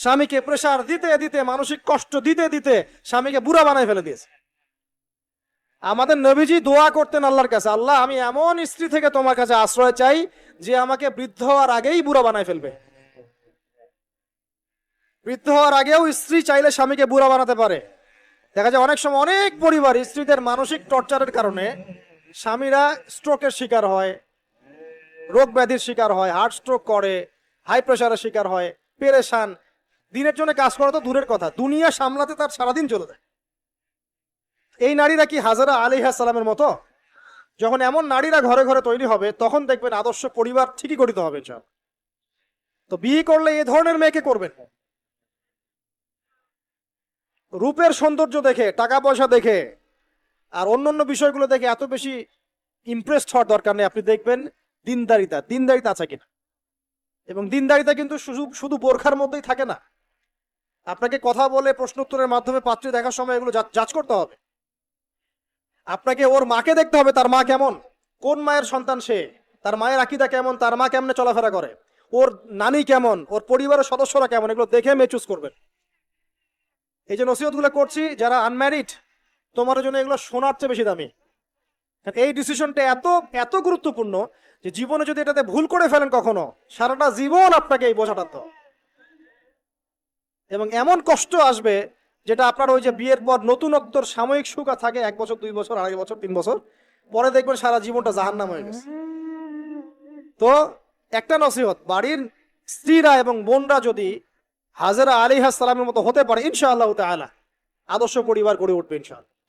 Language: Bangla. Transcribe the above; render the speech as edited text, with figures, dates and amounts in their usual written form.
স্বামীকে প্রেসার দিতে দিতে, মানসিক কষ্ট দিতে দিতে স্বামীকে বুড়া বানায় ফেলে দিয়েছে। আমাদের নবীজি দোয়া করতেন আল্লাহর কাছে, আল্লাহ আমি এমন স্ত্রী থেকে তোমার কাছে আশ্রয় চাই যে আমাকে বৃদ্ধ হওয়ার আগেই বুড়া বানায় ফেলবে। বৃদ্ধ হওয়ার আগেও স্ত্রী চাইলে স্বামীকে বুড়া বানাতে পারে। দেখা যায় অনেক সময় অনেক পরিবার স্ত্রীদের মানসিক টর্চারের কারণে স্বামীরা স্ট্রোকের শিকার হয়, রোগ ব্যাধির শিকার হয়, হার্ট স্ট্রোক করে, হাই প্রেশারের শিকার হয়, পেরেশান। দিনের জন্য কাজ করা তো দূরের কথা, দুনিয়া সামলাতে তার সারাদিন চলে যায়। এই নারীরা কি হাজারা আলাইহিস সালামের মতো? যখন এমন নারীরা ঘরে ঘরে তৈরি হবে তখন দেখবেন আদর্শ পরিবার ঠিকই গঠিত হবে। তো বিয়ে করলে এ ধরনের মেয়েকে করবেন। রূপের সৌন্দর্য দেখে, টাকা পয়সা দেখে আর অন্যান্য বিষয়গুলো দেখে এত বেশি ইমপ্রেসড হওয়ার দরকার নেই। আপনি দেখবেন দিনদারিতা আছে কিনা। এবং দিনদারিতা কিন্তু শুধু বোরখার মধ্যেই থাকে না। আপনাকে কথা বলে প্রশ্ন উত্তরের মাধ্যমে পাত্রী দেখার সময় এগুলো যাচ করতে হবে। আপনাকে ওর মাকে দেখতে হবে, তার মা কেমন, কোন মায়ের সন্তান সে, তার মায়ের আকীদা কেমন, তার মা কেমনে চলাফেরা করে, ওর নানি কেমন, ওর পরিবারের সদস্যরা কেমন, এগুলো দেখে মেয়ে চুজ করবেন। এই যে নসিহতগুলো করছি, যারা আনম্যারিড তোমার জন্য এগুলো শোনার চেয়ে বেশি দামি। এই ডিসিশনটা এত এত গুরুত্বপূর্ণ যে জীবনে যদি এটাতে ভুল করে ফেলেন কখনো, সারাটা জীবন আপনাকে এই বোঝাটা তো, এবং এমন কষ্ট আসবে যেটা আপনার ওই যে বিয়ের পর নতুনত্বর সাময়িক সুখ থাকে 1 বছর 2 বছর 2.5 বছর 3 বছর পরে দেখবেন সারা জীবনটা জাহান্নাম হয়ে গেছে। তো একটা নসিহত, বাড়ির স্ত্রীরা এবং বোনরা যদি হাজেরা আলাইহিস সালামের মতো হতে পারে ইনশাআল্লাহ তাআলা আদর্শ পরিবার গড়ে উঠবে ইনশাআল্লাহ।